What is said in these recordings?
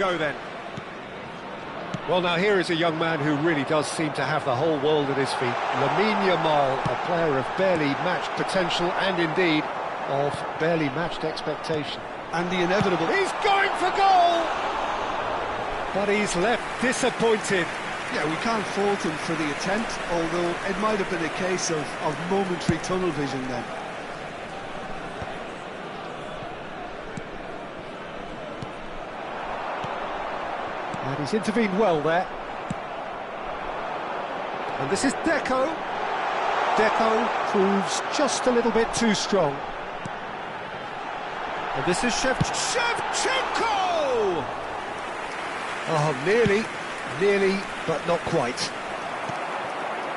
Go then. Well, now here is a young man who really does seem to have the whole world at his feet. Lamine Yamal, a player of barely matched potential and indeed of barely matched expectation. And the inevitable. He's going for goal! But he's left disappointed. Yeah, we can't fault him for the attempt, although it might have been a case of momentary tunnel vision then. And he's intervened well there. And this is Deco. Deco proves just a little bit too strong. And this is Shevchenko! Oh, nearly, but not quite.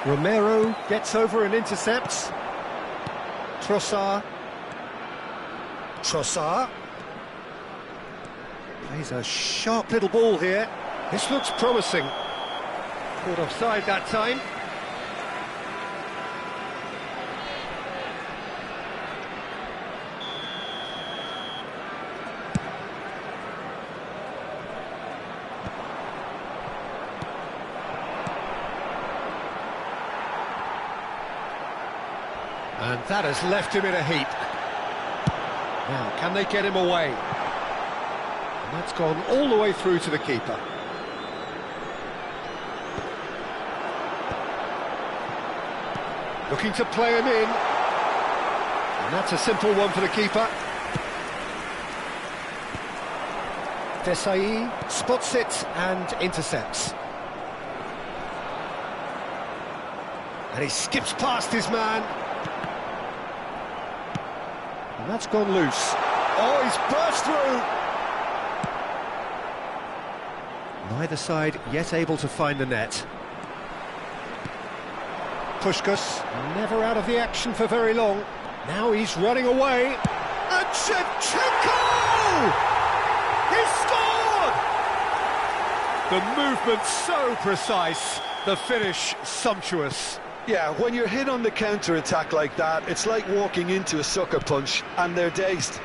Romero gets over and intercepts. Trossard. Plays a sharp little ball here. This looks promising. Caught offside that time. And that has left him in a heap. Now, can they get him away? And that's gone all the way through to the keeper. Looking to play him in. And that's a simple one for the keeper. Desai spots it and intercepts. And he skips past his man. And that's gone loose. Oh, he's burst through! Neither side yet able to find the net. Puskás never out of the action for very long. Now he's running away. And Shevchenko! He scored! The movement so precise, the finish sumptuous. Yeah, when you're hit on the counter-attack like that, it's like walking into a sucker punch, and they're dazed.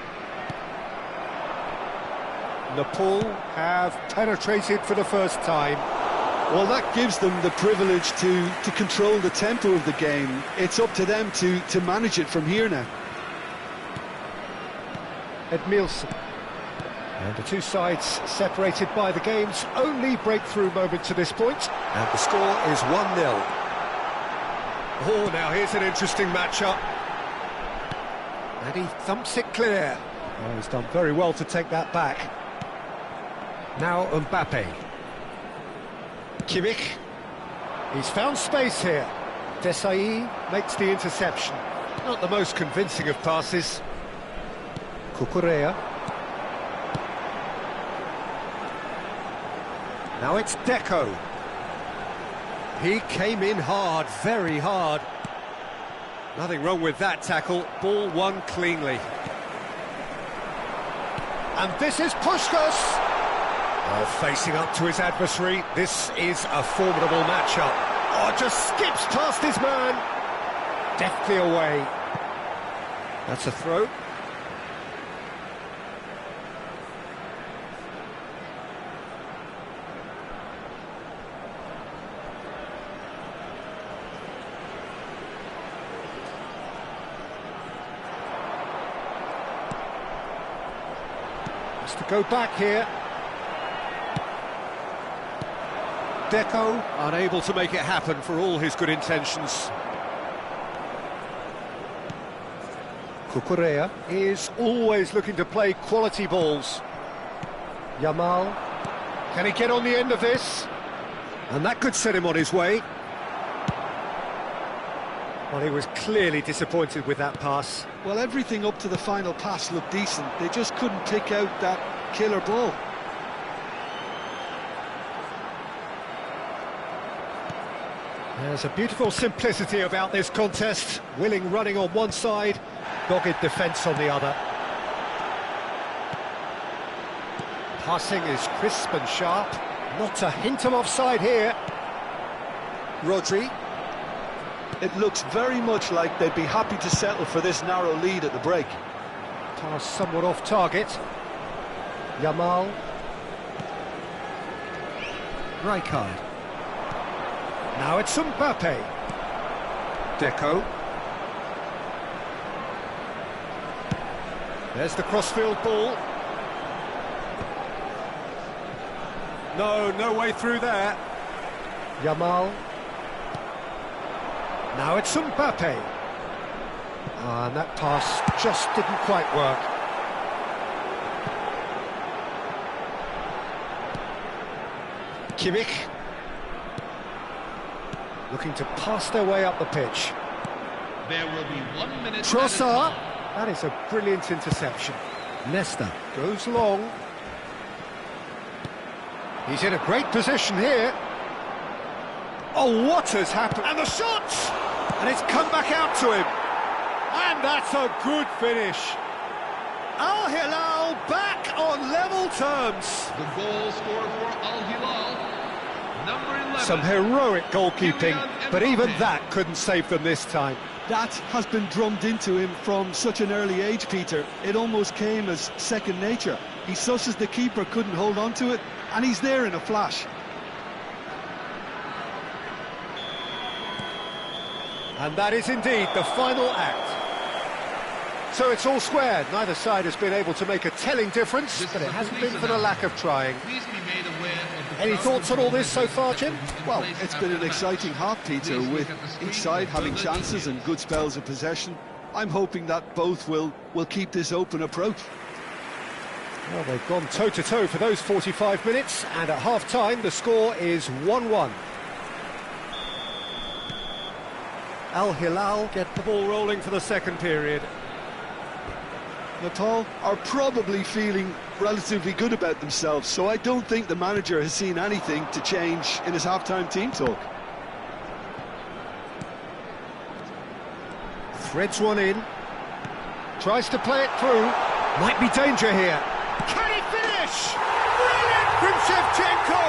Nepal have penetrated for the first time. Well, that gives them the privilege to control the tempo of the game. It's up to them to manage it from here now. Edmilson. And the two sides separated by the game's only breakthrough moment to this point. And the score is 1-0. Oh, now here's an interesting matchup. And he thumps it clear. Oh, he's done very well to take that back. Now Mbappe. Kimmich. He's found space here. Desai makes the interception. Not the most convincing of passes. Cucurella. Now it's Deco. He came in hard, very hard. Nothing wrong with that tackle. Ball won cleanly. And this is Puskás. Oh, facing up to his adversary. This is a formidable matchup. Oh, just skips past his man. Deftly away. That's a throw. To go back here. Deco unable to make it happen for all his good intentions. Cucurella is always looking to play quality balls. Yamal, can he get on the end of this? And that could set him on his way. Well, he was clearly disappointed with that pass. Well, everything up to the final pass looked decent. They just couldn't pick out that killer ball. There's a beautiful simplicity about this contest. Willing running on one side, dogged defence on the other. Passing is crisp and sharp. Not a hint of offside here. Rodri. It looks very much like they'd be happy to settle for this narrow lead at the break. Pass somewhat off target. Yamal. Rijkaard. Now it's Mbappe. Deco. There's the crossfield ball. No way through there. Yamal. Now it's Mbappe. And that pass just didn't quite work. Kimmich. Looking to pass their way up the pitch. There will be 1 minute. Trossard. That is a brilliant interception. Nesta goes long. He's in a great position here. Oh, what has happened? And the shot! And it's come back out to him. And that's a good finish. Al Hilal back on level terms. The goal scored for Al Hilal, number 11. Some heroic goalkeeping, but even that couldn't save them this time. That has been drummed into him from such an early age, Peter. It almost came as second nature. He susses the keeper couldn't hold on to it, and he's there in a flash. And that is indeed the final act. So it's all squared. Neither side has been able to make a telling difference, but it hasn't been for the lack of trying. Any thoughts on all this so far, Jim? Well, it's been an exciting half, Peter, with each side having chances and good spells of possession. I'm hoping that both will keep this open approach. Well, they've gone toe-to-toe for those 45 minutes, and at half-time the score is 1-1. Al Hilal get the ball rolling for the second period. Natal are probably feeling relatively good about themselves, so I don't think the manager has seen anything to change in his half-time team talk. Threads one in, tries to play it through, might be danger here. Can he finish? Brilliant from Shevchenko!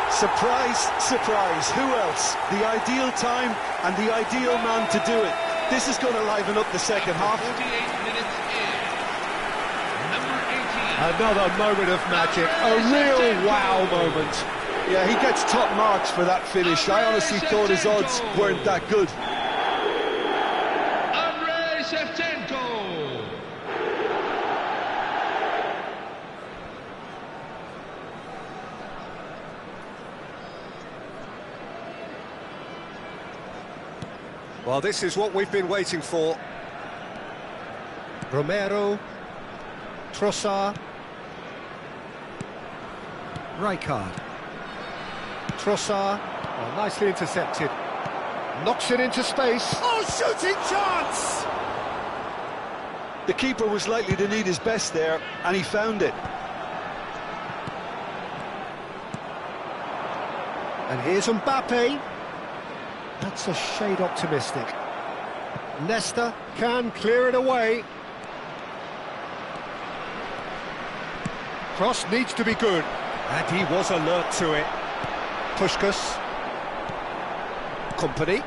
Surprise, surprise, who else? The ideal time and the ideal man to do it. This is going to liven up the second half. 48 minutes in, number 18. Another moment of magic, a real wow moment. Yeah, he gets top marks for that finish. I honestly thought his odds weren't that good. Shevchenko. Well, this is what we've been waiting for. Romero, Trossard, Rijkaard, Trossard, oh, nicely intercepted, knocks it into space. Oh, shooting chance! The keeper was likely to need his best there, and he found it. And here's Mbappe. That's a shade optimistic. Nesta can clear it away. Cross needs to be good, and he was alert to it. Puskás. Company.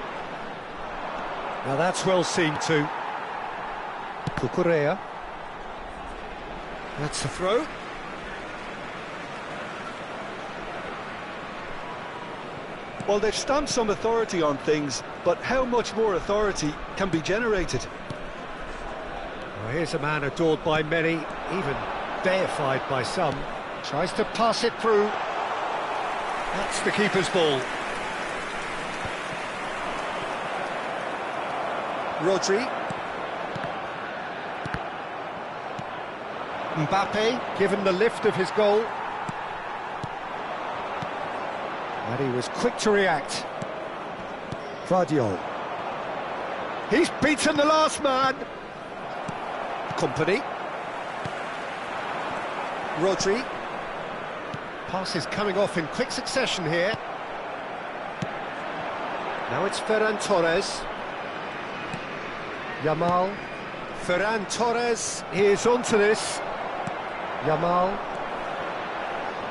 Now that's well seen too. Cucurella. That's a throw. Well, they've stamped some authority on things, but how much more authority can be generated? Well, here's a man adored by many, even deified by some. Tries to pass it through. That's the keeper's ball. Rodri. Mbappe, given the lift of his goal. And he was quick to react. Guardiola. He's beaten the last man. Company. Rodri. Pass is coming off in quick succession here. Now it's Ferran Torres. Yamal. Ferran Torres is onto this. Yamal.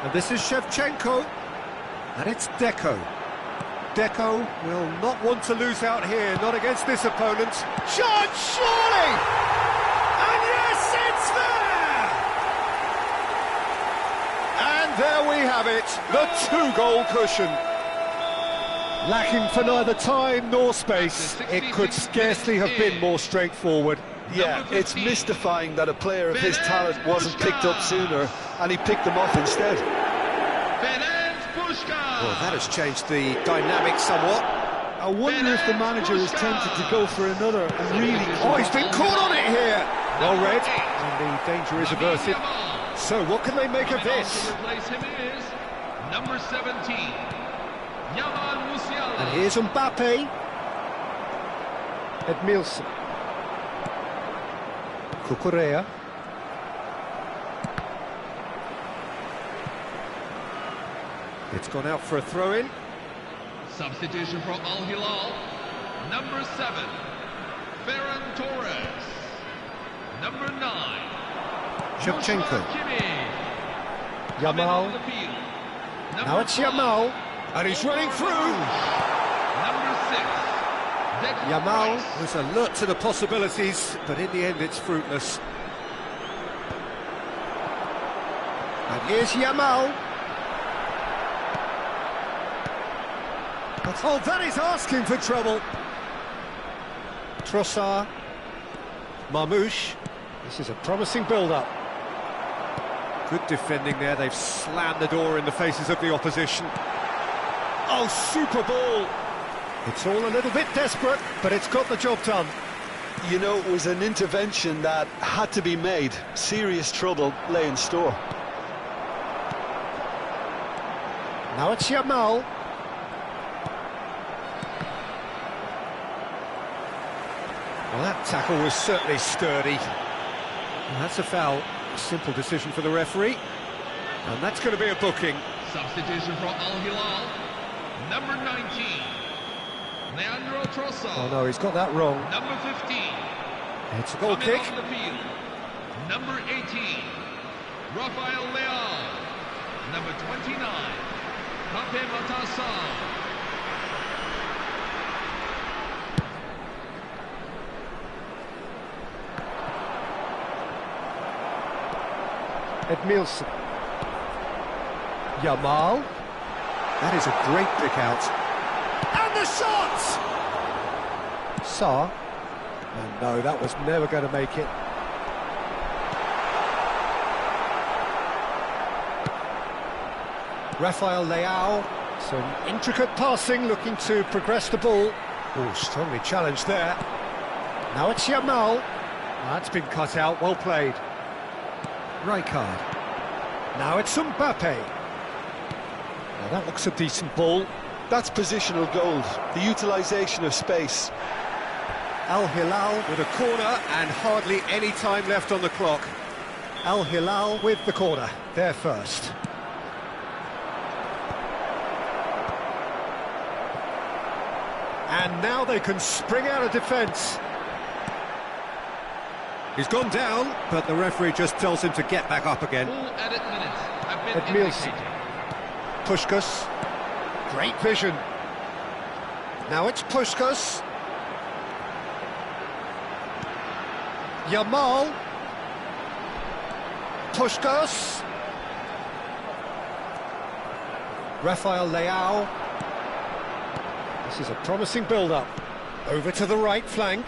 And this is Shevchenko. And it's Deco. Deco will not want to lose out here, not against this opponent. Shot, surely! And yes, it's there! And there we have it, the two-goal cushion. Lacking for neither time nor space, it could scarcely have been more straightforward. Yeah, it's mystifying that a player of his talent wasn't picked up sooner, and he picked them off instead. Well, that has changed the dynamic somewhat. I wonder if the manager is tempted to go for another and really... Oh, he's been caught on it here! Well read, and the danger is averted. So, what can they make of this? To replace him is number 17, Yamal Musiala. And here's Mbappe. Edmilson. Cucurella. It's gone out for a throw-in. Substitution for Al Hilal, number 7, Ferran Torres. Number 9, Shevchenko. Yamal. Yamal. Now it's Yamal. And he's running through. Number 6, Yamal was alert to the possibilities, but in the end it's fruitless. And here's Yamal. Oh, that is asking for trouble. Trossard. Marmouche. This is a promising build-up. Good defending there. They've slammed the door in the faces of the opposition. Oh, super ball. It's all a little bit desperate, but it's got the job done. You know, it was an intervention that had to be made. Serious trouble lay in store. Now it's Yamal. Well, that tackle was certainly sturdy. And that's a foul. A simple decision for the referee. And that's going to be a booking. substitution for Al Hilal, number 19, Leandro Trossard. Oh no, he's got that wrong. Number 15, It's a goal coming kick. on the field, number 18, Rafael Leal. Number 29, Pape Matar. Edmilson. Yamal. That is a great pick out. And the shot! Sarr. And no, that was never going to make it. Rafael Leao. Some intricate passing, looking to progress the ball. Oh, strongly challenged there. Now it's Yamal. That's been cut out, well played. Rijkaard. Now it's Mbappe. Now that looks a decent ball. That's positional gold, the utilisation of space. Al Hilal with a corner and hardly any time left on the clock. Al Hilal with the corner, they're first. And now they can spring out of defence. He's gone down, but the referee just tells him to get back up again. Full edit minutes have been Edmilson. indicated. Puskas. Great vision. Now it's Puskas. Yamal. Puskas. Rafael Leao. This is a promising build-up. Over to the right flank.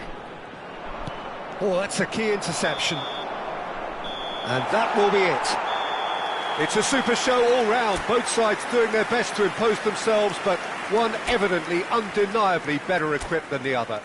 Oh, that's a key interception. And that will be it. It's a super show all round, both sides doing their best to impose themselves, but one evidently, undeniably better equipped than the other.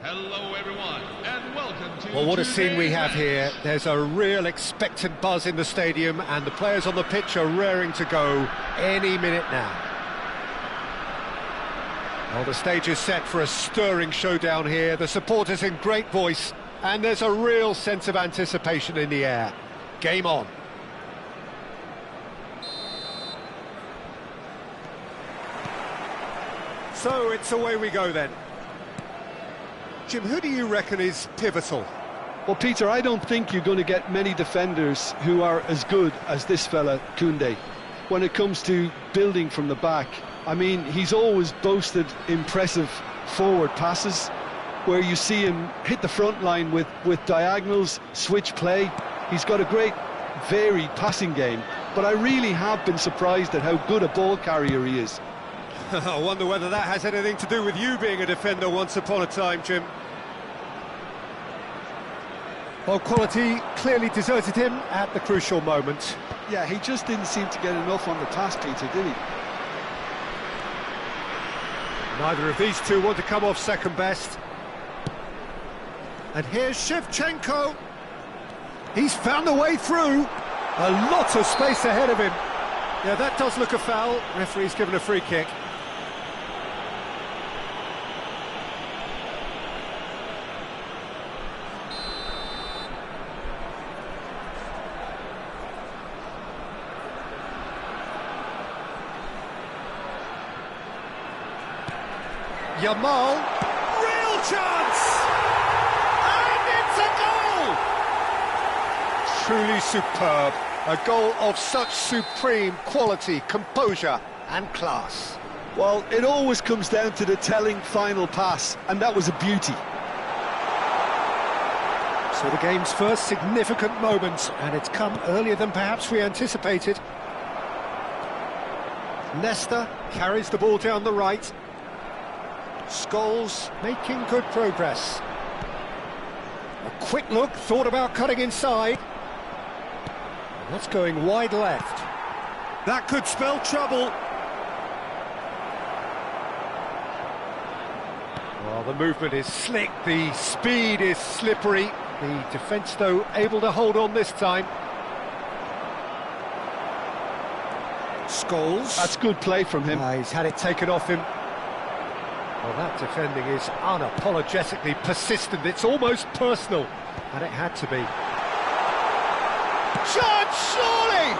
Hello everyone, and welcome to Well, what a scene we have match. here. There's a real expectant buzz in the stadium, and the players on the pitch are raring to go any minute now. Well, the stage is set for a stirring showdown here. The supporters in great voice, and there's a real sense of anticipation in the air. Game on. So it's away we go then. Jim, who do you reckon is pivotal? Well, Peter, I don't think you're going to get many defenders who are as good as this fella, Koundé, when it comes to building from the back. I mean, he's always boasted impressive forward passes, where you see him hit the front line with diagonals, switch play. He's got a great, varied passing game, but I really have been surprised at how good a ball carrier he is. I wonder whether that has anything to do with you being a defender once upon a time, Jim. Well, quality clearly deserted him at the crucial moment. Yeah, he just didn't seem to get enough on the pass, Peter, did he? Neither of these two want to come off second best. And here's Shevchenko. He's found a way through. A lot of space ahead of him. Yeah, that does look a foul. Referee's given a free kick. Yamal, real chance! And it's a goal! Truly superb. A goal of such supreme quality, composure and class. Well, it always comes down to the telling final pass, and that was a beauty. So the game's first significant moment, and it's come earlier than perhaps we anticipated. Nesta carries the ball down the right. Scholes making good progress. A quick look, thought about cutting inside. That's going wide left. That could spell trouble. Well, the movement is slick, the speed is slippery. The defence, though, able to hold on this time. Scholes. That's good play from him. He's had it taken off him. Well, that defending is unapologetically persistent. It's almost personal, and it had to be. Chance, surely!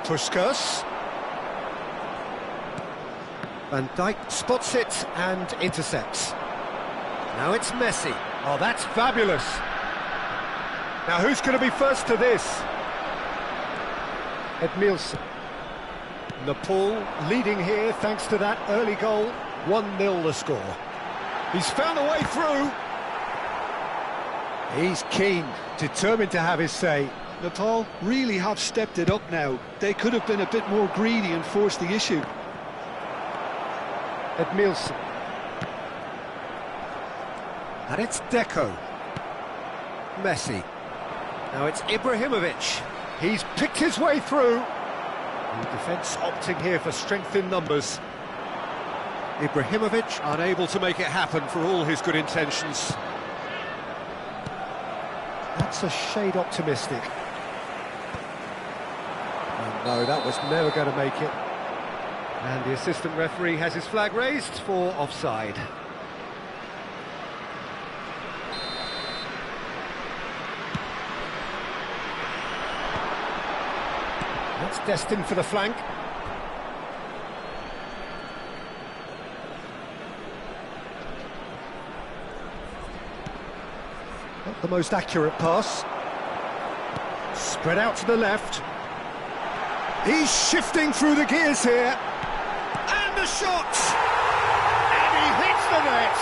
Puskas. Van Dijk spots it and intercepts. Now it's Messi. Oh, that's fabulous. Now who's going to be first to this? Edmilson. Nepal leading here thanks to that early goal. 1-0 the score. He's found a way through. He's keen, determined to have his say. Nepal really have stepped it up now. They could have been a bit more greedy and forced the issue. Edmilson. And it's Deco. Messi. Now it's Ibrahimovic. He's picked his way through. The defence opting here for strength in numbers. Ibrahimovic unable to make it happen for all his good intentions. That's a shade optimistic. Oh no, that was never going to make it. And the assistant referee has his flag raised for offside. That's destined for the flank. Not the most accurate pass. Spread out to the left. He's shifting through the gears here. And the shot! And he hits the net!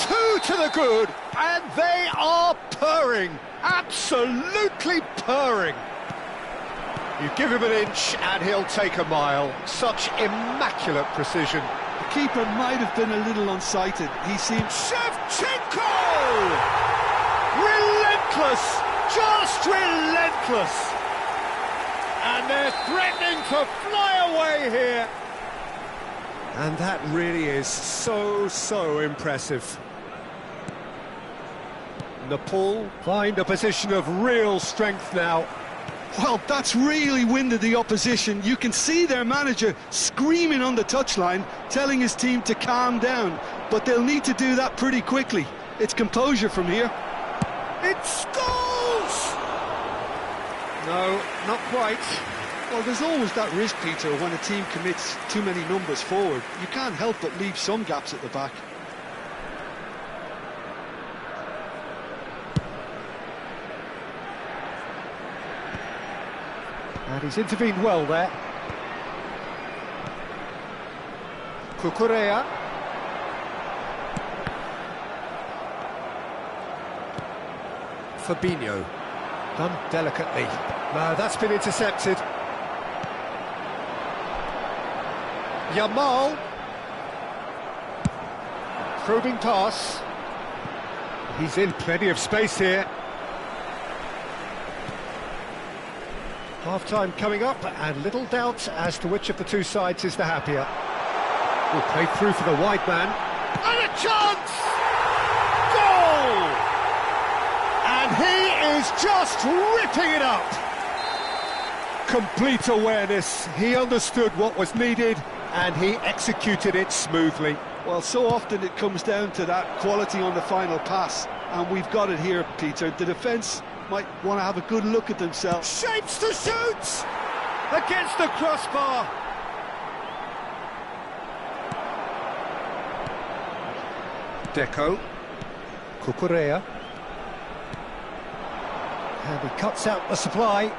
Two to the good, and they are purring. Absolutely purring. You give him an inch and he'll take a mile. Such immaculate precision. The keeper might have been a little unsighted. He seemed... Shevchenko! Relentless! Just relentless! And they're threatening to fly away here. And that really is so impressive. Nepal find a position of real strength now. Well, that's really winded the opposition. You can see their manager screaming on the touchline, telling his team to calm down. But they'll need to do that pretty quickly. It's composure from here. It's goals! No, not quite. Well, there's always that risk, Peter, when a team commits too many numbers forward. You can't help but leave some gaps at the back. And he's intervened well there. Cucurella. Fabinho. Done delicately. No, that's been intercepted. Yamal. Probing pass. He's in plenty of space here. Half-time coming up, and little doubt as to which of the two sides is the happier. Will play through for the wide man. And a chance! Goal! And he is just ripping it up! Complete awareness. He understood what was needed, and he executed it smoothly. Well, so often it comes down to that quality on the final pass, and we've got it here, Peter. The defence might want to have a good look at themselves. Shapes to shoot! Against the crossbar! Deco. Cucurella. And he cuts out the supply.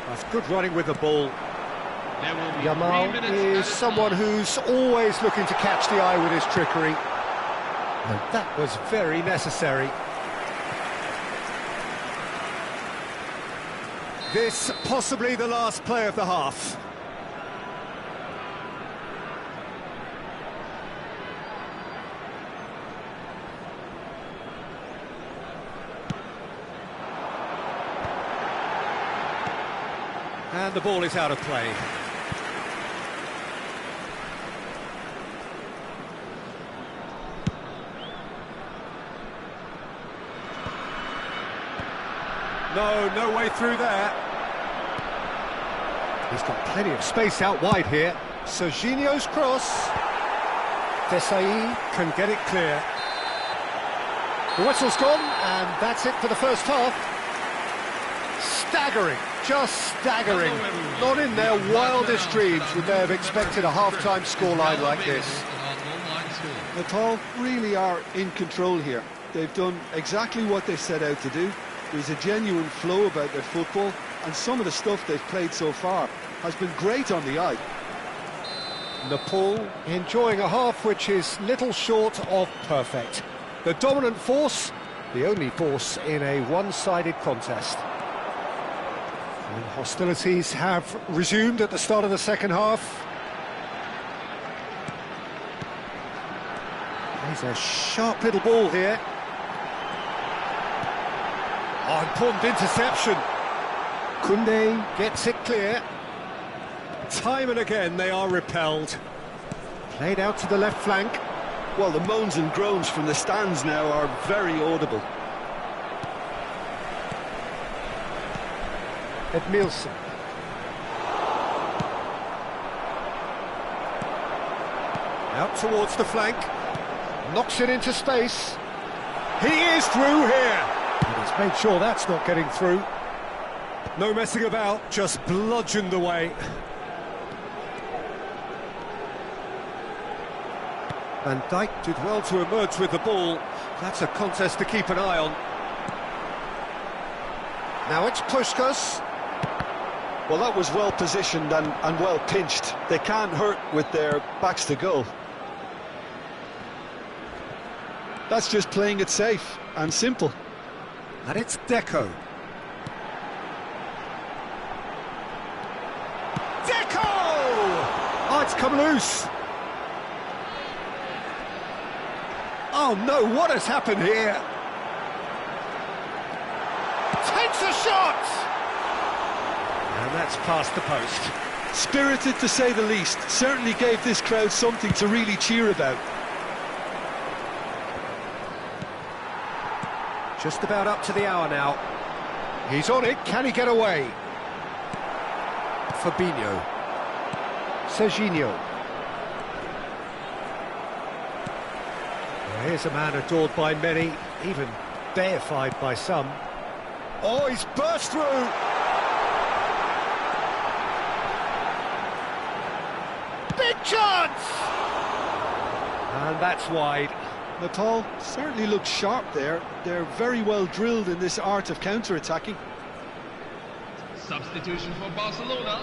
That's good running with the ball. Yamal is someone who's always looking to catch the eye with his trickery. And that was very necessary. This possibly the last play of the half. And the ball is out of play. No way through there. He's got plenty of space out wide here. Serginho's cross. Desai can get it clear. The whistle's gone, and that's it for the first half. Staggering, just staggering. Not in their wildest dreams would they have expected a half-time scoreline like this. Nepal really are in control here. They've done exactly what they set out to do. There's a genuine flow about their football, and some of the stuff they've played so far has been great on the eye. Nepal enjoying a half which is little short of perfect. The dominant force, the only force in a one-sided contest. And hostilities have resumed at the start of the second half. There's a sharp little ball here. Oh, important interception. Koundé gets it clear. Time and again they are repelled. Played out to the left flank. Well, the moans and groans from the stands now are very audible. Edmilson. Out towards the flank. Knocks it into space. He is through here. And he's made sure that's not getting through. No messing about, just bludgeoned away. Van Dijk did well to emerge with the ball. That's a contest to keep an eye on. Now it's Puskás. Well, that was well positioned and well pinched. They can't hurt with their backs to goal. That's just playing it safe and simple. And it's Deco. Deco! Oh, it's come loose. Oh no, what has happened here? Takes a shot! that's past the post. Spirited to say the least, certainly gave this crowd something to really cheer about. Just about up to the hour now. He's on it, can he get away? Fabinho. Serginho. Well, here's a man adored by many, even deified by some. Oh, he's burst through! Big chance! And that's wide. Nepal certainly looks sharp there. They're very well drilled in this art of counter-attacking. Substitution for Barcelona,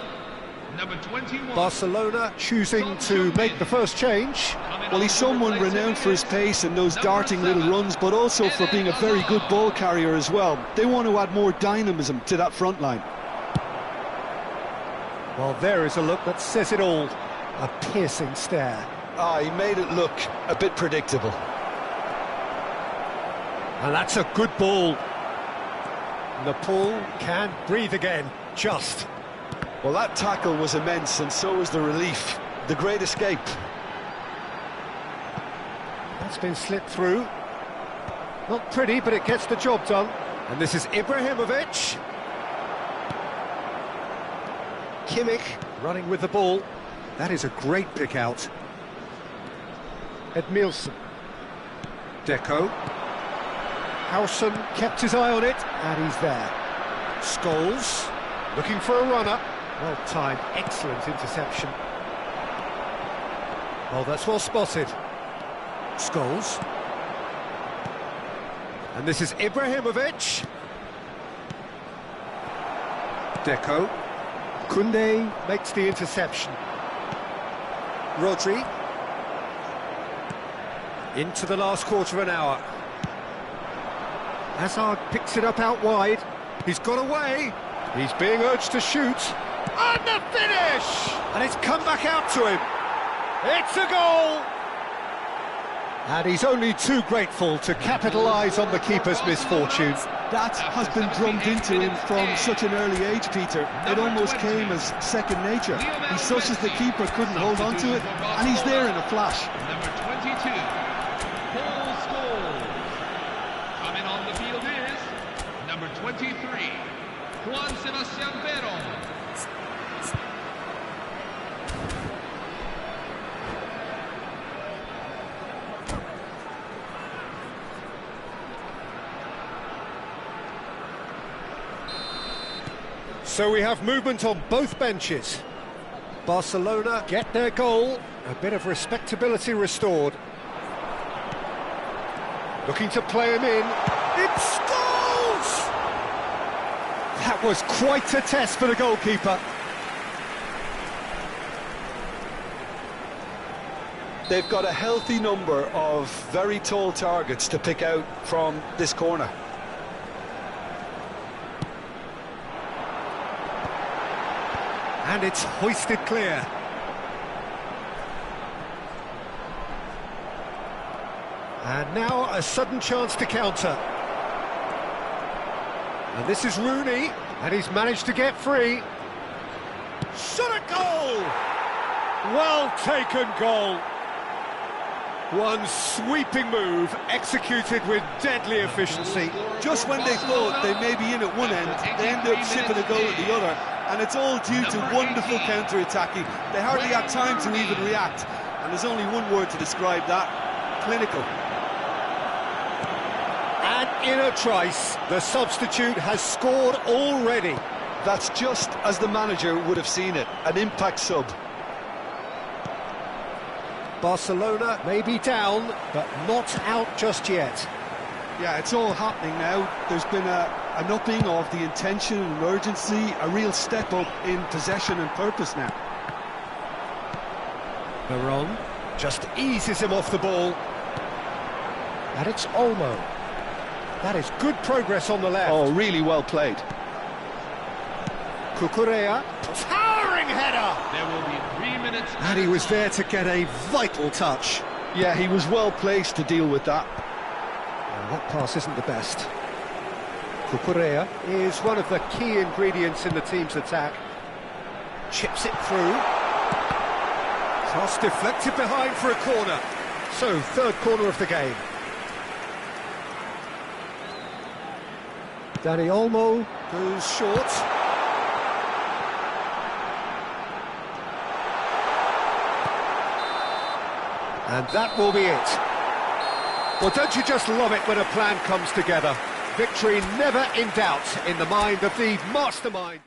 number 21. Barcelona choosing to make the first change. Well, he's someone renowned for his pace and those darting little runs, but also for being a very good ball carrier as well. They want to add more dynamism to that front line. Well, there is a look that says it all. A piercing stare. He made it look a bit predictable. And that's a good ball. Nepal can breathe again, just. Well, that tackle was immense, and so was the relief. The great escape. That's been slipped through. Not pretty, but it gets the job done. And this is Ibrahimovic. Kimmich running with the ball. That is a great pick out. Edmilson. Deco. Howson kept his eye on it, and he's there. Scholes, looking for a runner. Well timed, excellent interception. Oh, that's well spotted. Scholes. And this is Ibrahimovic. Deco. Koundé makes the interception. Rodri. Into the last quarter of an hour. Hazard picks it up out wide. He's got away. He's being urged to shoot. And the finish! And it's come back out to him. It's a goal! And he's only too grateful to capitalise on the keeper's misfortune. That has been drummed into him from such an early age, Peter. It almost came as second nature. He susses the keeper couldn't hold on to it, and he's there in a flash. Number 22, Paul Scholes. Coming on the field is number 23, Juan Sebastian Veron. So we have movement on both benches. Barcelona get their goal, a bit of respectability restored. Looking to play him in. It's goals! That was quite a test for the goalkeeper. They've got a healthy number of very tall targets to pick out from this corner. And it's hoisted clear. And now a sudden chance to counter. And this is Rooney, and he's managed to get free. Shot a goal! Well taken goal. One sweeping move, executed with deadly efficiency. Just when they thought they may be in at one end, they end up shipping a goal at the other. And it's all due to wonderful counter-attacking. They hardly had time to even react. And there's only one word to describe that: clinical. And in a trice, the substitute has scored already. That's just as the manager would have seen it, an impact sub. Barcelona may be down, but not out just yet. Yeah, it's all happening now. There's been an upping of the intention and urgency, a real step up in possession and purpose now. Veron just eases him off the ball. And it's Olmo. That is good progress on the left. Oh, really well played. Cucurella, towering header! There will be 3 minutes. And he was there to get a vital touch. Yeah, he was well placed to deal with that. Well, that pass isn't the best. Cucurella is one of the key ingredients in the team's attack. Chips it through. Cross deflected behind for a corner. So, third corner of the game. Dani Olmo goes short. And that will be it. Well, don't you just love it when a plan comes together? Victory never in doubt in the mind of the mastermind.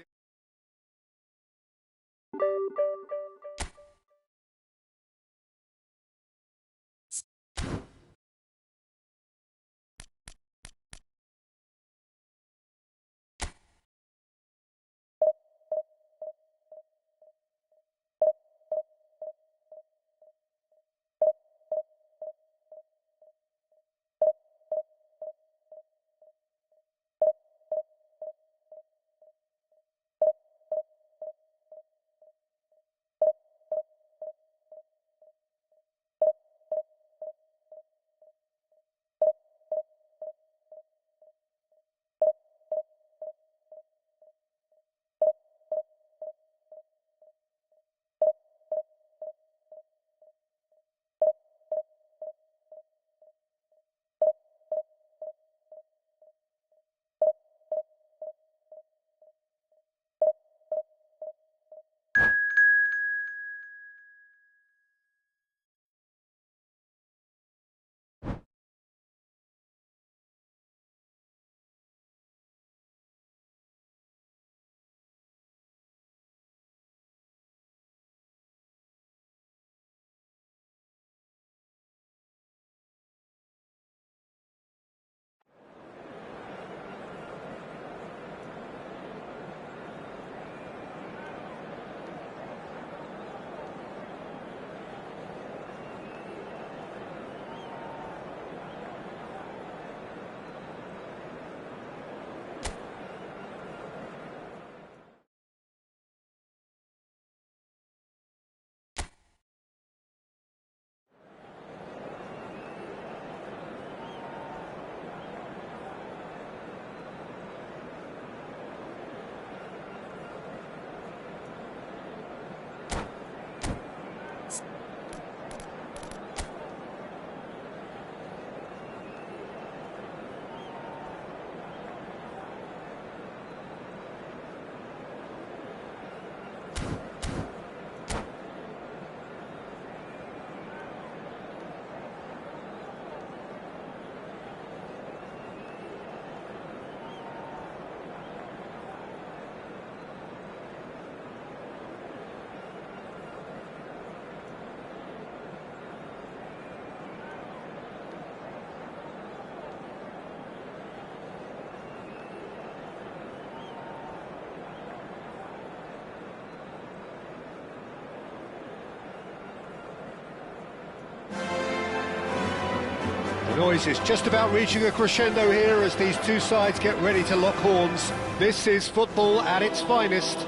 The noise is just about reaching a crescendo here as these two sides get ready to lock horns. This is football at its finest.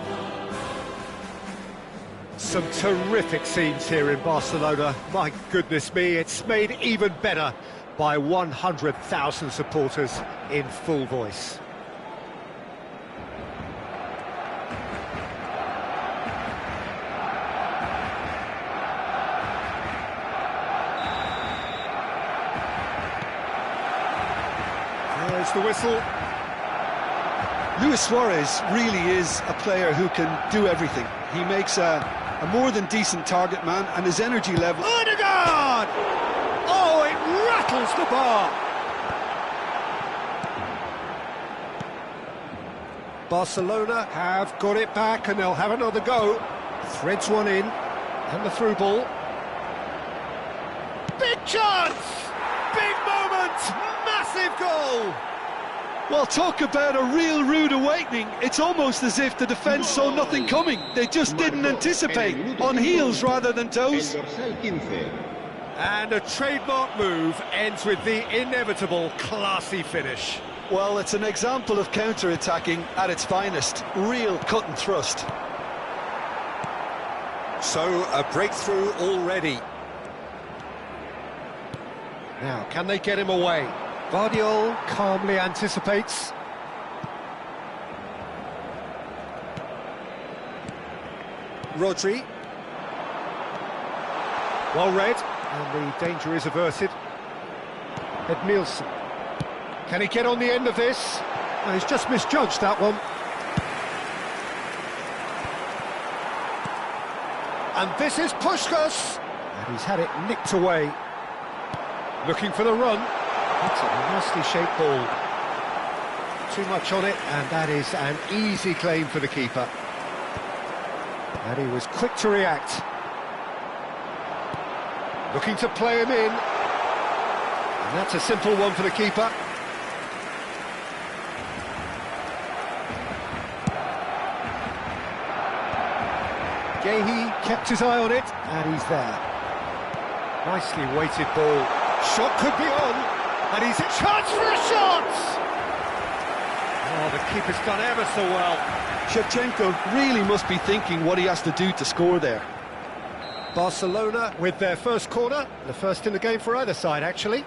Some terrific scenes here in Barcelona. My goodness me, it's made even better by 100,000 supporters in full voice. There's the whistle. Luis Suarez really is a player who can do everything. He makes a more than decent target man, and his energy level... Odegaard! Oh, it rattles the bar! Barcelona have got it back and they'll have another go. Threads one in, and the through ball. Big chance! Big moment! Massive goal! Well, talk about a real rude awakening. It's almost as if the defence saw nothing coming. They just didn't anticipate, on heels rather than toes. And a trademark move ends with the inevitable classy finish. Well, it's an example of counter-attacking at its finest. Real cut and thrust. So, a breakthrough already. Now, can they get him away? Guardiola calmly anticipates. Rodri. Well read, and the danger is averted. Edmilson. Can he get on the end of this? Oh, he's just misjudged that one. And this is Puskás. And he's had it nicked away. Looking for the run. That's a nicely shaped ball. Too much on it, and that is an easy claim for the keeper. And he was quick to react. Looking to play him in. And that's a simple one for the keeper. Gehi kept his eye on it, and he's there. Nicely weighted ball. Shot could be on, and he's a chance for a shot! Oh, the keeper's done ever so well. Shevchenko really must be thinking what he has to do to score there. Barcelona with their first corner, the first in the game for either side, actually.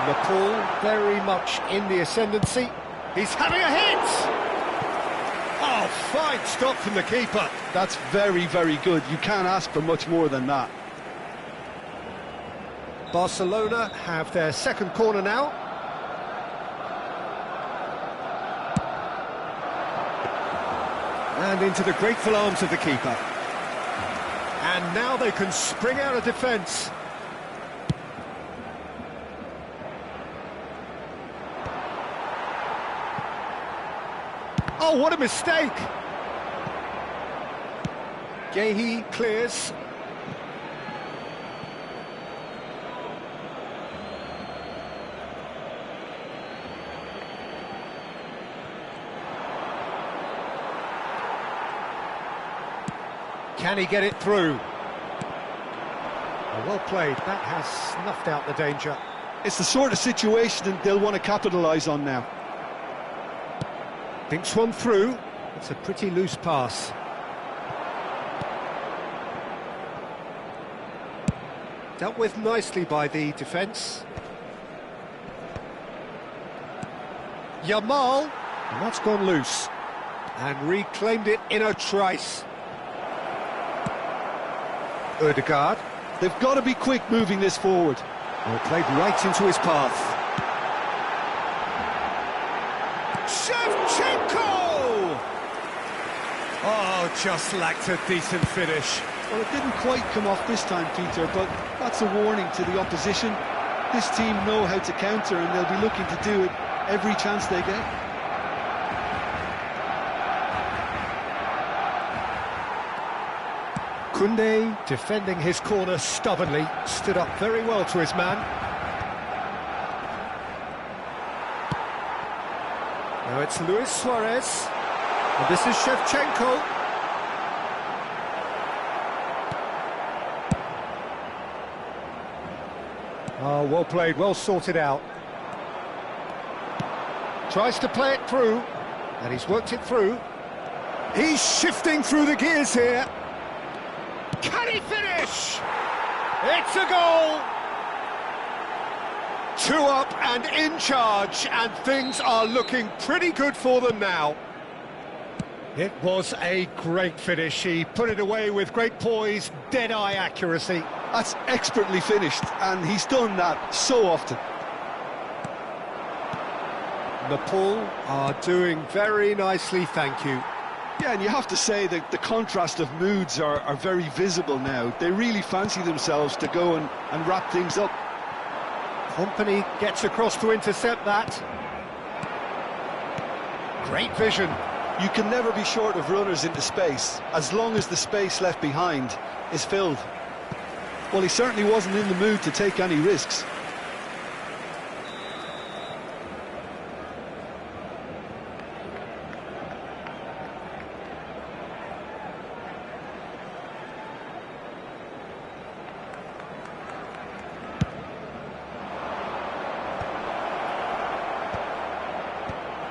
Nepal very much in the ascendancy. He's having a hit! Oh, fine stop from the keeper. That's very, very good. You can't ask for much more than that. Barcelona have their second corner now. And into the grateful arms of the keeper. And now they can spring out of defence. Oh, what a mistake! Gehi clears. Can he get it through? Oh, well played. That has snuffed out the danger. It's the sort of situation that they'll want to capitalise on now. Thinks one through. It's a pretty loose pass. Dealt with nicely by the defence. Yamal, and that's gone loose. And reclaimed it in a trice. Ødegaard. They've got to be quick moving this forward. Well, played right into his path. Shevchenko! Oh, just lacked a decent finish. Well, it didn't quite come off this time, Peter, but that's a warning to the opposition. This team know how to counter, and they'll be looking to do it every chance they get. Koundé, defending his corner stubbornly, stood up very well to his man. Now it's Luis Suarez, and this is Shevchenko. Oh, well played, well sorted out. Tries to play it through, and he's worked it through. He's shifting through the gears here. Can he finish? It's a goal! 2 up and in charge, and things are looking pretty good for them now. It was a great finish. He put it away with great poise, dead-eye accuracy. That's expertly finished, and he's done that so often. Nepal are doing very nicely, thank you. Yeah, and you have to say that the contrast of moods are very visible now. They really fancy themselves to go and wrap things up. Company gets across to intercept that. Great vision. You can never be short of runners into space, as long as the space left behind is filled. Well, he certainly wasn't in the mood to take any risks.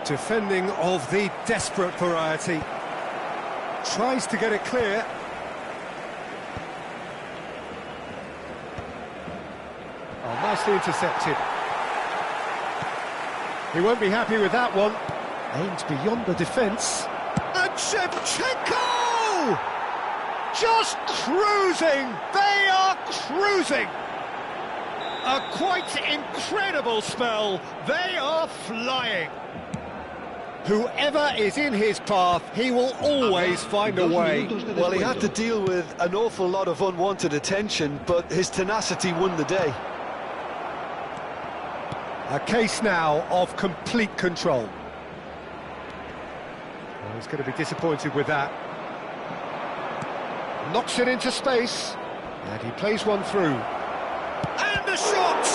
Defending of the desperate variety. Tries to get it clear. Oh, nicely intercepted. He won't be happy with that one. Aimed beyond the defence. And Shevchenko! Just cruising! They are cruising! A quite incredible spell. They are flying. Whoever is in his path, he will always find a way. Well, he had to deal with an awful lot of unwanted attention, but his tenacity won the day. A case now of complete control. Well, he's going to be disappointed with that. Knocks it into space, and he plays one through. And the shot!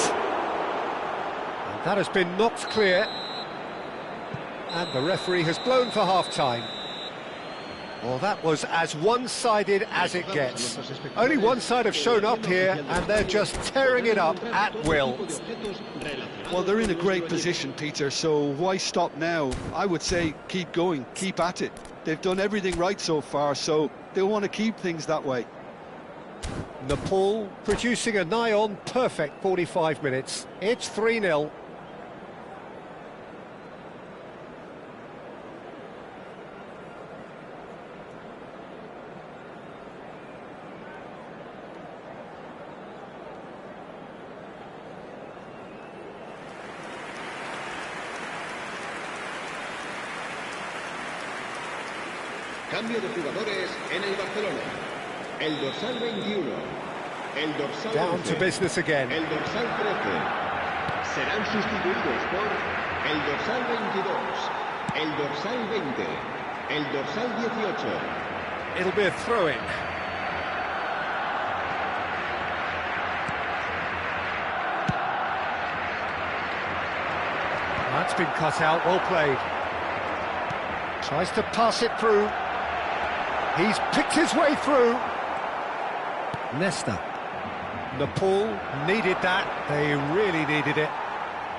And that has been knocked clear. And the referee has blown for half-time. Well, that was as one-sided as it gets. Only one side have shown up here, and they're just tearing it up at will. Well, they're in a great position, Peter, so why stop now? I would say keep going, keep at it. They've done everything right so far, so they'll want to keep things that way. Nepal producing a nigh-on perfect 45 minutes. It's 3-0. Cambio de jugadores en el Barcelona. El dorsal 21. El dorsal Down 11. to business again. El dorsal 13. Serán sustituidos por el dorsal 22. El dorsal 20. El dorsal 18. It'll be a throw-in. That's been cut out, well played. Tries to pass it through. He's picked his way through. Nesta. Nepal needed that. They really needed it.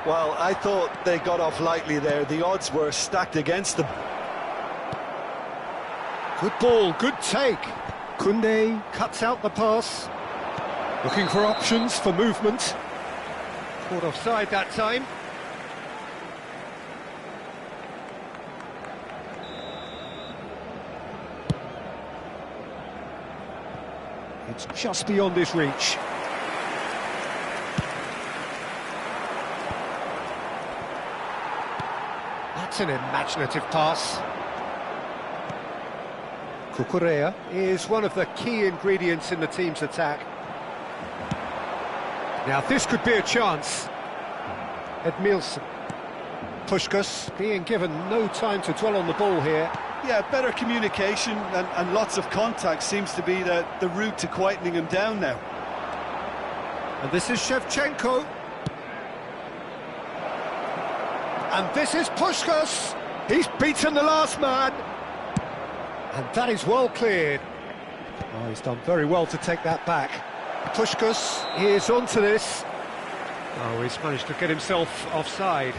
Well, I thought they got off lightly there. The odds were stacked against them. Good ball, good take. Koundé cuts out the pass. Looking for options for movement. Caught offside that time. It's just beyond his reach. That's an imaginative pass. Cucurella is one of the key ingredients in the team's attack. Now this could be a chance. Edmilson. Puskás being given no time to dwell on the ball here. Yeah, better communication and lots of contact seems to be the route to quietening him down now. And this is Shevchenko. And this is Puskás. He's beaten the last man. And that is well cleared. Oh, he's done very well to take that back. Puskás is onto this. Oh, he's managed to get himself offside.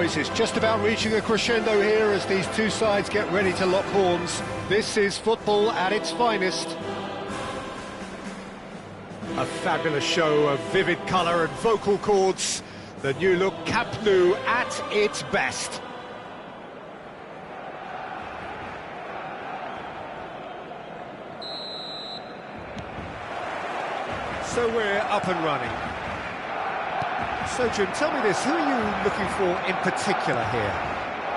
boys, it's just about reaching a crescendo here as these two sides get ready to lock horns. This is football at its finest. A fabulous show of vivid colour and vocal cords. The new look Camp Nou at its best. So we're up and running. So Jim, tell me this, who are you looking for in particular here?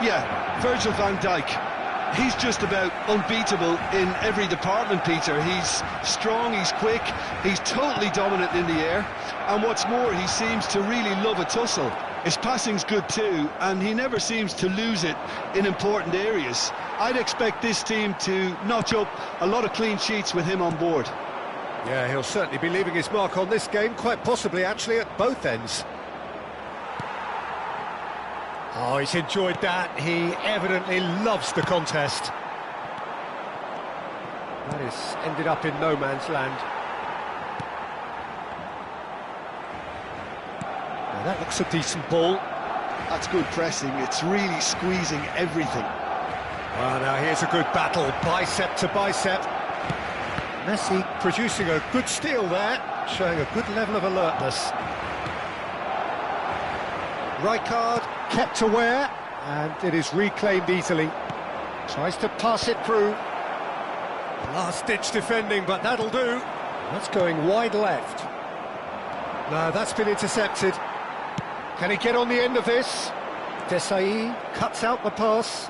Yeah, Virgil van Dijk. He's just about unbeatable in every department, Peter. He's strong, he's quick, he's totally dominant in the air, and what's more, he seems to really love a tussle. His passing's good too, and he never seems to lose it in important areas. I'd expect this team to notch up a lot of clean sheets with him on board. Yeah, he'll certainly be leaving his mark on this game, quite possibly actually at both ends. Oh, he's enjoyed that. He evidently loves the contest. That has ended up in no man's land. Now that looks a decent ball. That's good pressing, it's really squeezing everything. Well, now here's a good battle, bicep to bicep. Messi producing a good steal there, showing a good level of alertness. Rijkaard kept aware, and it is reclaimed easily. Tries to pass it through. Last-ditch defending, but that'll do. That's going wide left. No, that's been intercepted. Can he get on the end of this? Desai cuts out the pass.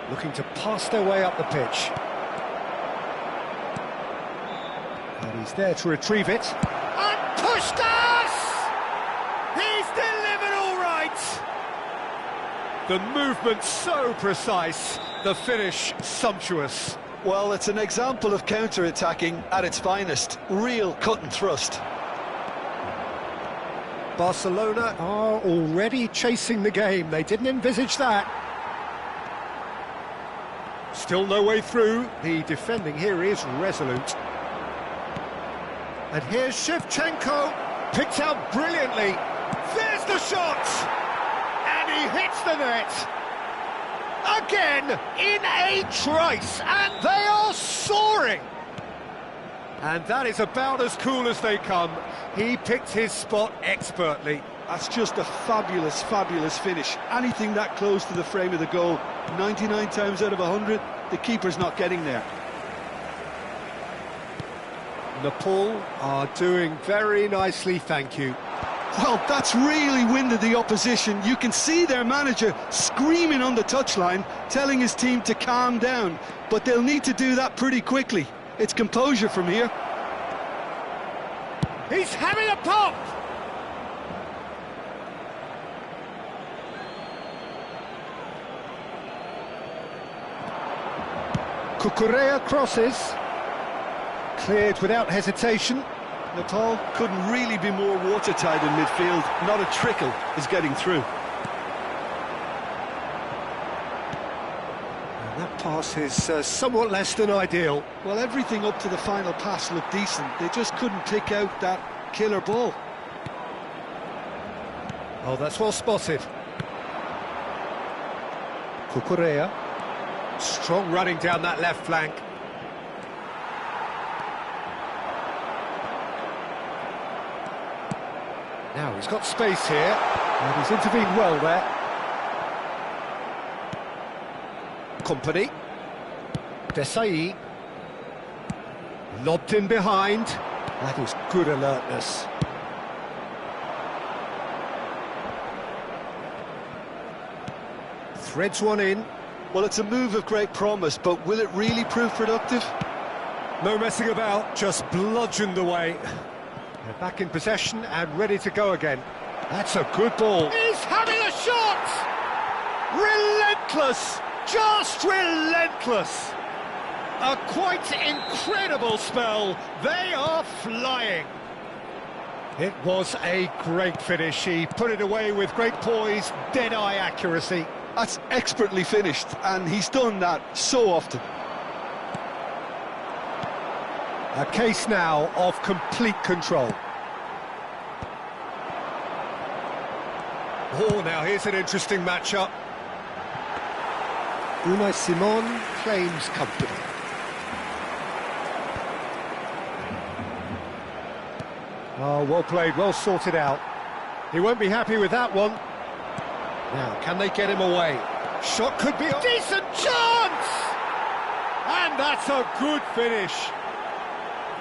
Looking to pass their way up the pitch. And he's there to retrieve it. And pushed us! He's delivered all right! The movement so precise, the finish sumptuous. Well, it's an example of counter-attacking at its finest. Real cut and thrust. Barcelona are already chasing the game. They didn't envisage that. Still no way through. The defending here is resolute. And here's Shevchenko, picked out brilliantly. There's the shot! And he hits the net. Again, in a trice, and they are soaring. And that is about as cool as they come. He picked his spot expertly. That's just a fabulous, fabulous finish. Anything that close to the frame of the goal, 99 times out of 100, the keeper's not getting there. Nepal are doing very nicely, thank you. Well, that's really winded the opposition. You can see their manager screaming on the touchline, telling his team to calm down, but they'll need to do that pretty quickly. It's composure from here. He's having a pop! Cucurella crosses. Cleared without hesitation. Nepal couldn't really be more watertight in midfield. Not a trickle is getting through. And that pass is somewhat less than ideal. Well, everything up to the final pass looked decent. They just couldn't pick out that killer ball. Oh, that's well spotted. Cucurella. Strong running down that left flank. Now he's got space here, and he's intervened well there. Company. Desai. Lobbed in behind. That is good alertness. Threads one in. Well, it's a move of great promise, but will it really prove productive? No messing about, just bludgeoned away. They're back in possession and ready to go again. That's a good ball. He's having a shot! Relentless! Just relentless! A quite incredible spell. They are flying. It was a great finish. He put it away with great poise, dead-eye accuracy. That's expertly finished, and he's done that so often. A case now of complete control. Oh, now here's an interesting matchup. Unai Simon claims company. Oh, well played, well sorted out. He won't be happy with that one. Now, can they get him away? Shot could be a decent chance! And that's a good finish.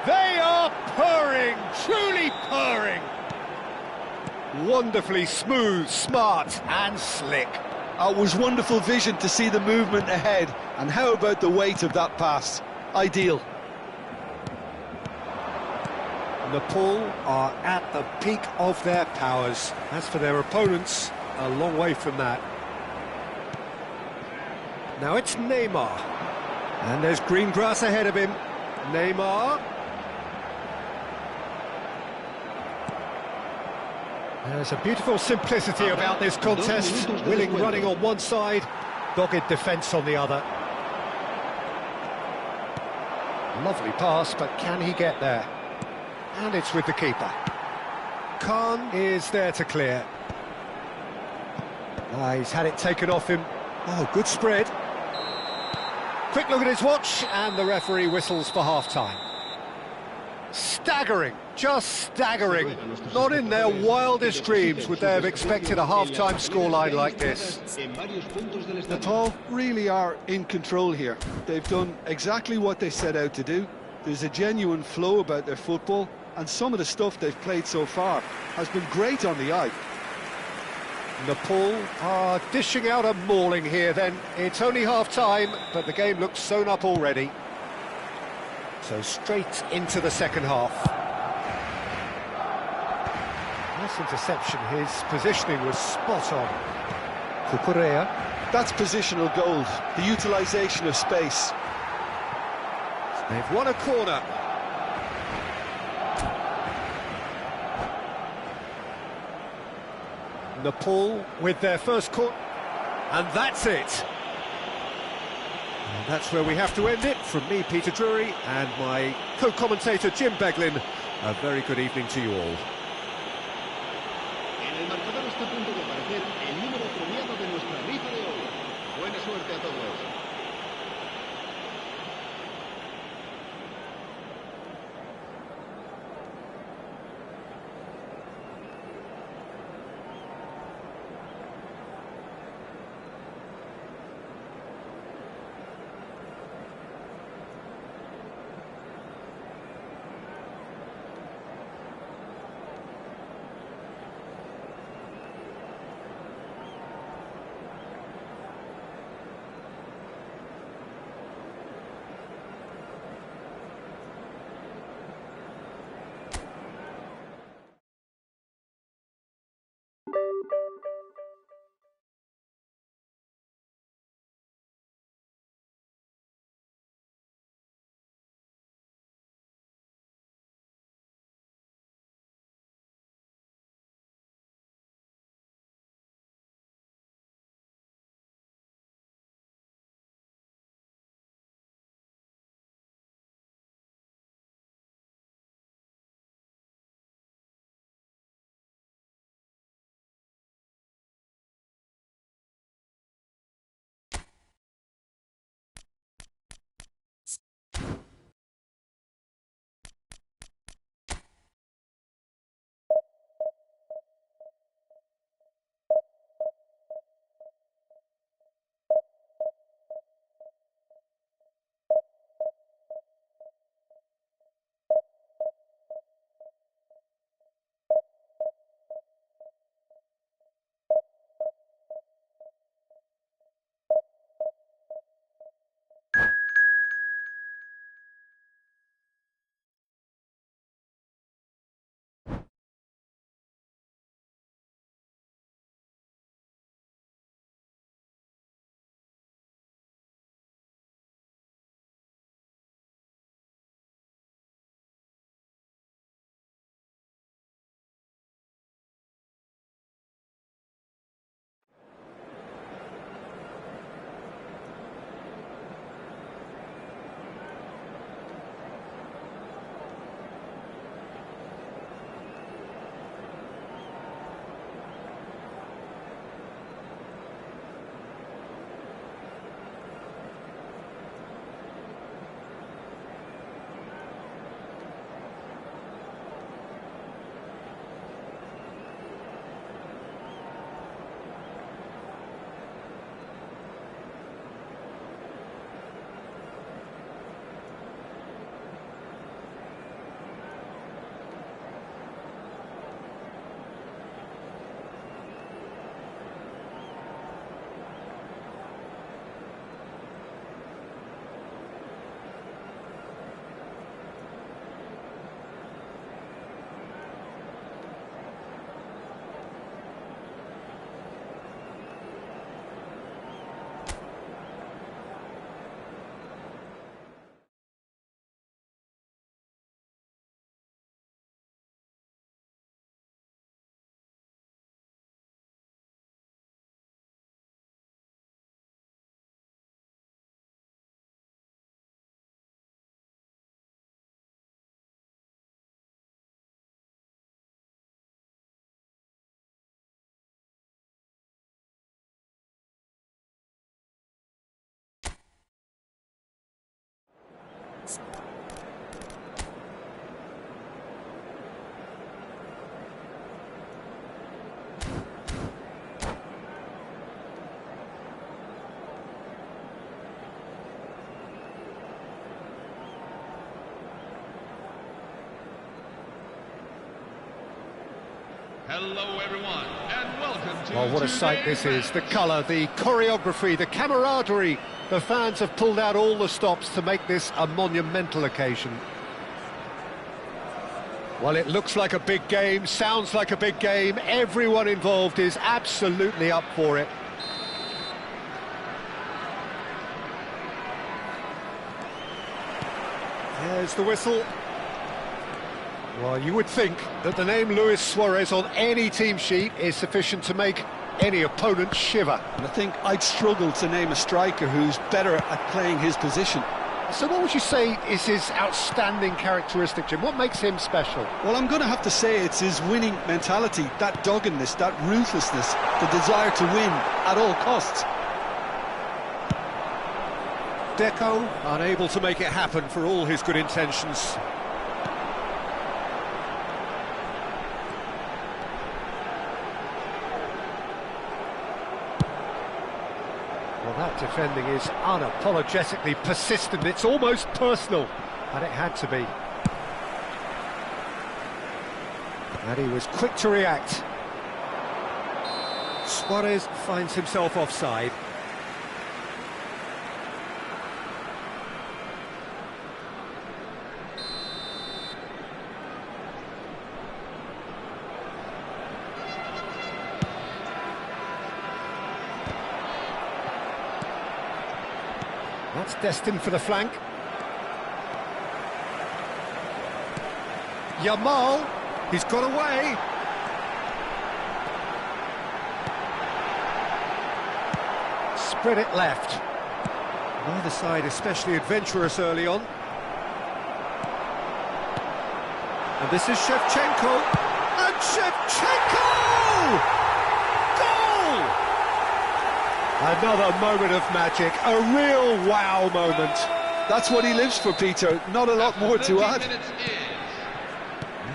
They are purring, truly purring. Wonderfully smooth, smart and slick. It was wonderful vision to see the movement ahead, and how about the weight of that pass? Ideal. Nepal are at the peak of their powers. As for their opponents, a long way from that. Now it's Neymar. And there's green grass ahead of him. Neymar. There's a beautiful simplicity about this contest. Willing running on one side, dogged defence on the other. Lovely pass, but can he get there? And it's with the keeper. Khan is there to clear. He's had it taken off him. Oh, good spread. Quick look at his watch, and the referee whistles for half-time. Staggering, just staggering. Not in their wildest dreams would they have expected a half-time scoreline like this. Nepal really are in control here. They've done exactly what they set out to do. There's a genuine flow about their football, and some of the stuff they've played so far has been great on the eye. Nepal are dishing out a mauling here then. It's only half-time, but the game looks sewn up already. So straight into the second half. Nice interception, his positioning was spot on. Kukurea. That's positional gold, the utilisation of space. They've won a corner. Nepal with their first corner. And that's it. And that's where we have to end it. From me, Peter Drury, and my co-commentator, Jim Beglin. A very good evening to you all. En el marcador está a punto de aparecer el número premiado de nuestra rifa de hoy. Buena suerte a todos. Hello, everyone, and welcome to Well, what a sight this is. The colour, the choreography, the camaraderie. The fans have pulled out all the stops to make this a monumental occasion. Well, it looks like a big game, sounds like a big game. Everyone involved is absolutely up for it. There's the whistle. Well, you would think that the name Luis Suarez on any team sheet is sufficient to make any opponent shiver. And I think I'd struggle to name a striker who's better at playing his position. So what would you say is his outstanding characteristic, Jim? What makes him special? Well, I'm going to have to say it's his winning mentality, that doggedness, that ruthlessness, the desire to win at all costs. Deco unable to make it happen for all his good intentions. Well, that defending is unapologetically persistent. It's almost personal, and it had to be. And he was quick to react. Suarez finds himself offside. That's destined for the flank. Yamal, he's got away. Spread it left. Neither side especially adventurous early on. And this is Shevchenko. And Shevchenko! Another moment of magic, a real wow moment. That's what he lives for, Peter. Not a lot more to add.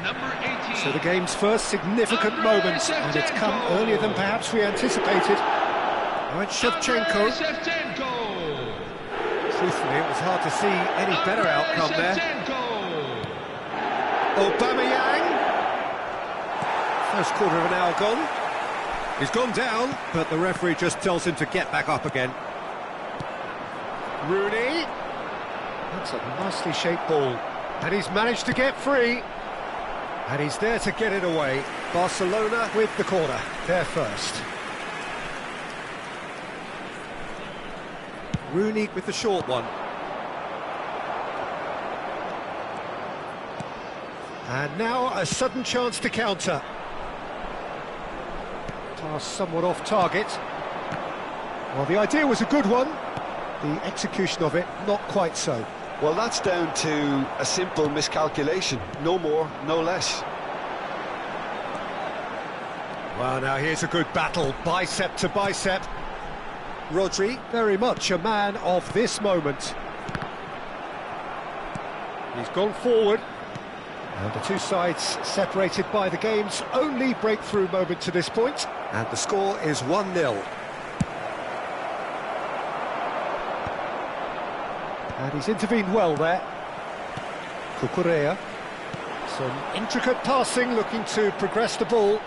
Number 18. So the game's first significant moment, and it's come earlier than perhaps we anticipated. Now it's Shevchenko. Truthfully, it was hard to see any better outcome there. Aubameyang. First quarter of an hour gone. He's gone down, but the referee just tells him to get back up again. Rooney. That's a nicely shaped ball. And he's managed to get free. And he's there to get it away. Barcelona with the corner. They're first. Rooney with the short one. And now a sudden chance to counter. Pass somewhat off target. Well, the idea was a good one. The execution of it, not quite so. Well, that's down to a simple miscalculation. No more, no less. Well, now here's a good battle, bicep to bicep. Rodri, very much a man of this moment. He's gone forward. And the two sides separated by the game's only breakthrough moment to this point. And the score is 1-0. And he's intervened well there. Cucurella. Some intricate passing, looking to progress the ball.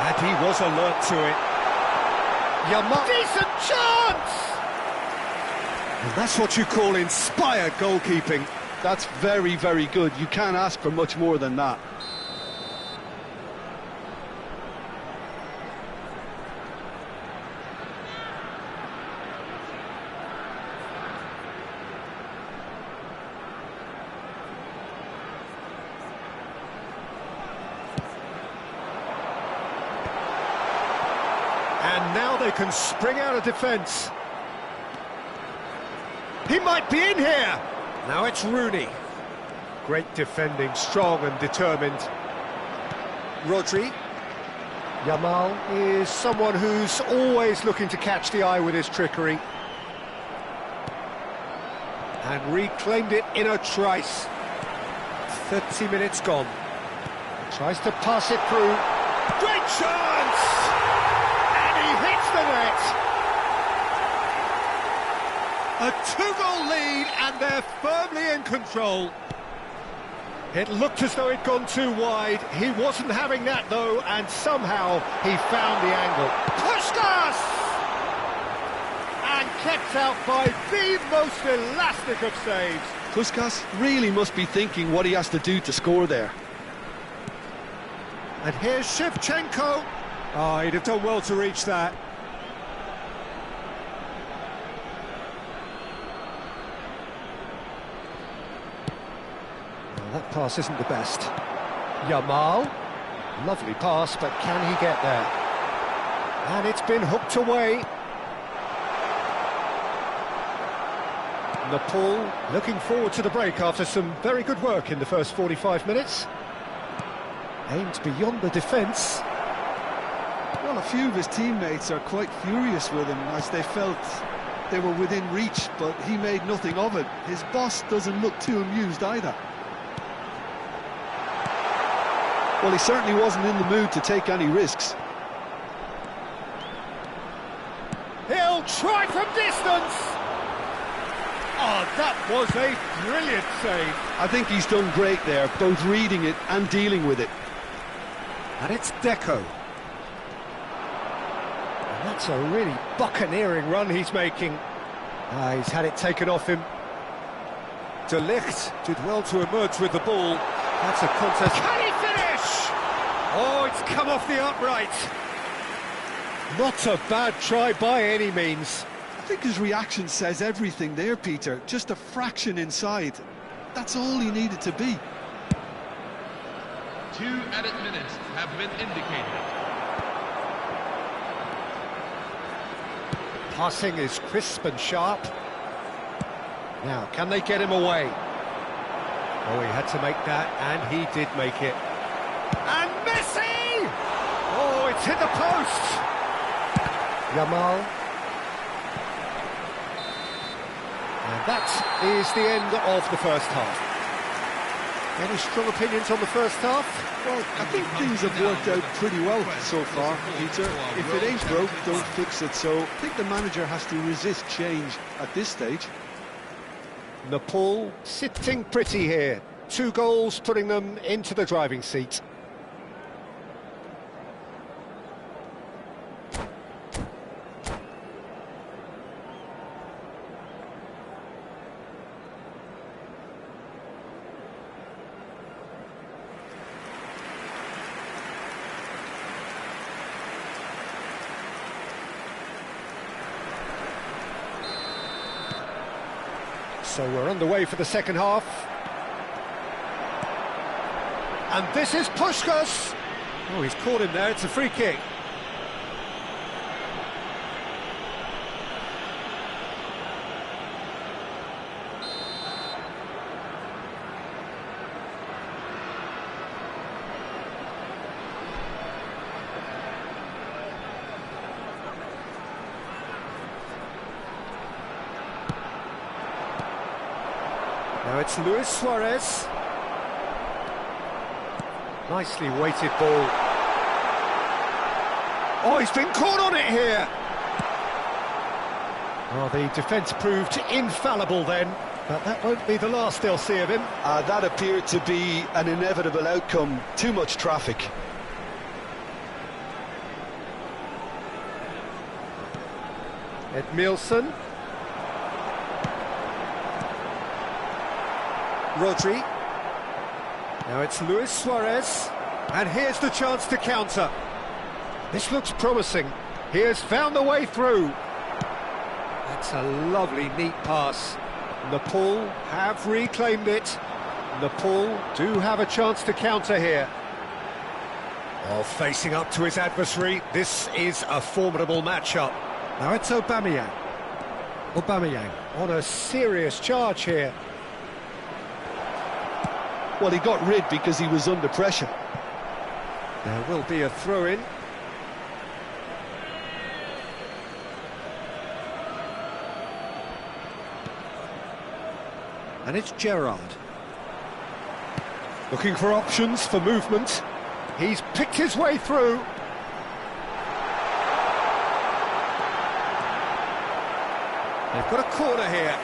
And he was alert to it. Yamal. Decent chance! And that's what you call inspired goalkeeping. That's very, very good. You can't ask for much more than that. And now they can spring out of defence. He might be in here. Now it's Rooney. Great defending, strong and determined. Rodri. Yamal is someone who's always looking to catch the eye with his trickery. And reclaimed it in a trice. 30 minutes gone. Tries to pass it through. Great chance! And he hits the net! A two-goal lead, and they're firmly in control. It looked as though it'd gone too wide. He wasn't having that, though, and somehow he found the angle. Puskás! And kept out by the most elastic of saves. Puskás really must be thinking what he has to do to score there. And here's Shevchenko. Oh, he'd have done well to reach that. Well, that pass isn't the best. Yamal. Lovely pass, but can he get there? And it's been hooked away. Nepal looking forward to the break after some very good work in the first 45 minutes. Aimed beyond the defence. Well, a few of his teammates are quite furious with him as they felt they were within reach, but he made nothing of it. His boss doesn't look too amused either. Well, he certainly wasn't in the mood to take any risks. He'll try from distance! Oh, that was a brilliant save. I think he's done great there, both reading it and dealing with it. And it's Deco. And that's a really buccaneering run he's making. He's had it taken off him. De Ligt did well to emerge with the ball. That's a contest. Can he finish? Oh, it's come off the upright. Not a bad try by any means. I think his reaction says everything there, Peter. Just a fraction inside. That's all he needed to be. 2 added minutes have been indicated. Passing is crisp and sharp. Now, can they get him away? Oh, he had to make that, and he did make it. And Messi! Oh, it's hit the post! Yamal. And that is the end of the first half. Any strong opinions on the first half? Well, I think things have worked out pretty well so far, Peter. If it ain't broke, don't fix it. So I think the manager has to resist change at this stage. Nepal sitting pretty here. 2 goals putting them into the driving seat. So we're underway for the second half. And this is Puskás. Oh, he's caught him there, it's a free kick. Now it's Luis Suarez. Nicely weighted ball. Oh, he's been caught on it here. Oh, the defence proved infallible then, but that won't be the last they'll see of him. That appeared to be an inevitable outcome. Too much traffic. Edmilson. Rodri. Now it's Luis Suarez. And here's the chance to counter. This looks promising. He has found the way through. That's a lovely, neat pass. Nepal have reclaimed it. Nepal do have a chance to counter here. Oh, facing up to his adversary. This is a formidable matchup. Now it's Aubameyang. Aubameyang on a serious charge here. Well, he got rid because he was under pressure. There will be a throw-in. And it's Gerrard. Looking for options for movement. He's picked his way through. They've got a corner here.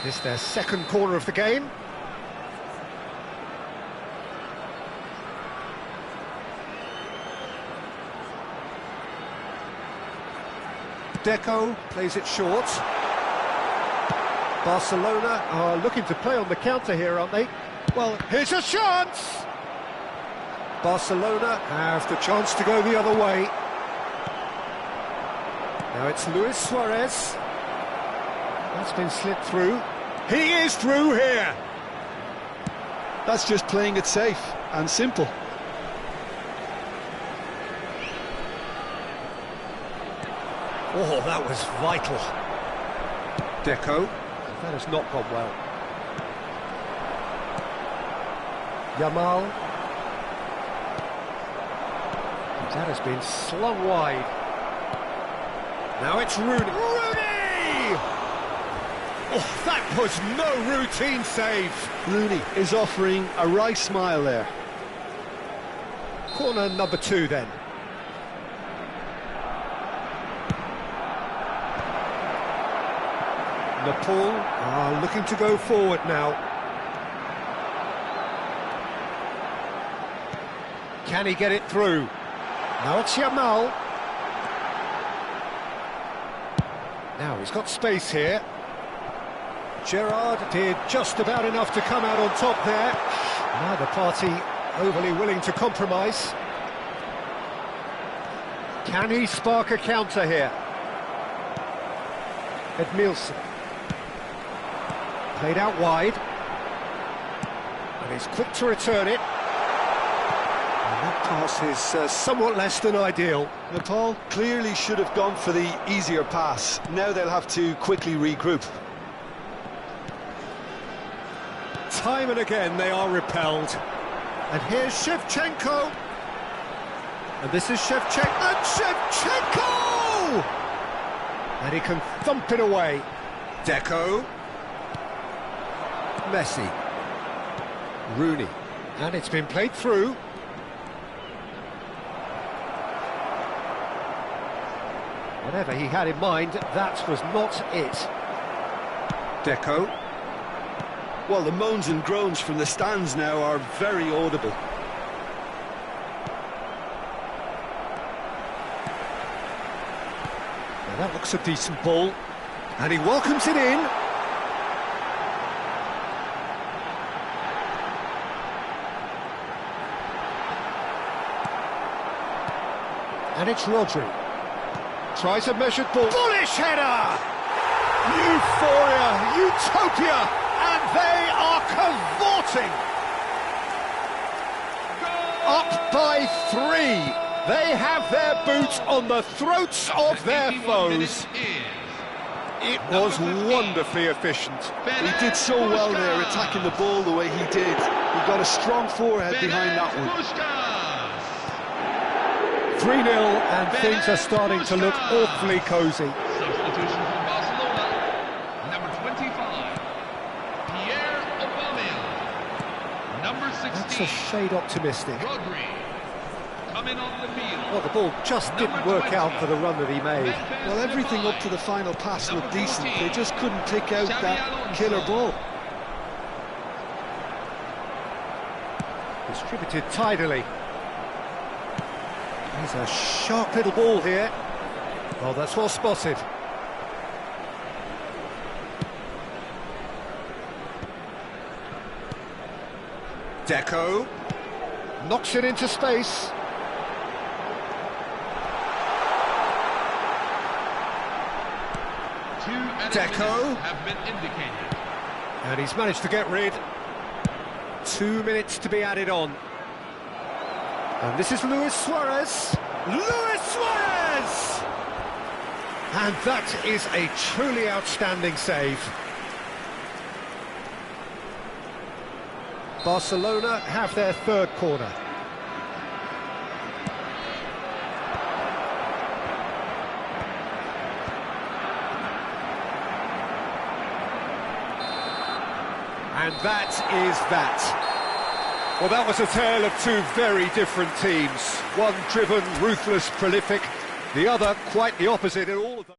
This their second corner of the game. Deco plays it short. Barcelona are looking to play on the counter here, aren't they? Well, here's a chance! Barcelona have the chance to go the other way. Now it's Luis Suarez. That's been slipped through. He is through here! That's just playing it safe and simple. Oh, that was vital. Deco. That has not gone well. Yamal. That has been slung wide. Now it's Rooney. Rooney! Oh, that was no routine save. Rooney is offering a wry smile there. Corner number 2 then. Nepal are looking to go forward now. Can he get it through? Now it's Yamal. Now he's got space here. Gerrard did just about enough to come out on top there. Neither party overly willing to compromise. Can he spark a counter here? Edmilson. Played out wide. And he's quick to return it. And that pass is somewhat less than ideal. Nepal clearly should have gone for the easier pass. Now they'll have to quickly regroup. Time and again they are repelled. And here's Shevchenko. And this is Shevchenko. And Shevchenko! And he can thump it away. Deco. Messi. Rooney. And it's been played through. Whatever he had in mind, that was not it. Deco. Well, the moans and groans from the stands now are very audible. Now that looks a decent ball. And he welcomes it in. And it's Rodri. Tries a measured ball. Bullish header! Euphoria, utopia, and they are cavorting. Up by 3. They have their boots on the throats of their foes. It was wonderfully efficient. He did so well there, attacking the ball the way he did. He got a strong forehead behind that one. 3-0, and things are starting to look awfully cosy. Substitution from Barcelona. Number 25, Pierre Aubameyang. Number 16, That's a shade optimistic. Rodri. Coming on the field. Well, the ball just didn't work out for the run that he made. Well, everything up to the final pass looked decent. They just couldn't pick out that killer ball. Distributed tidily. He's a sharp little ball here. Oh, that's well spotted. Deco knocks it into space. Deco Have been indicated. And he's managed to get rid. 2 minutes to be added on. And this is Luis Suarez. Luis Suarez! And that is a truly outstanding save. Barcelona have their third corner. And that is that. Well, that was a tale of two very different teams. One driven, ruthless, prolific. The other quite the opposite in all of them.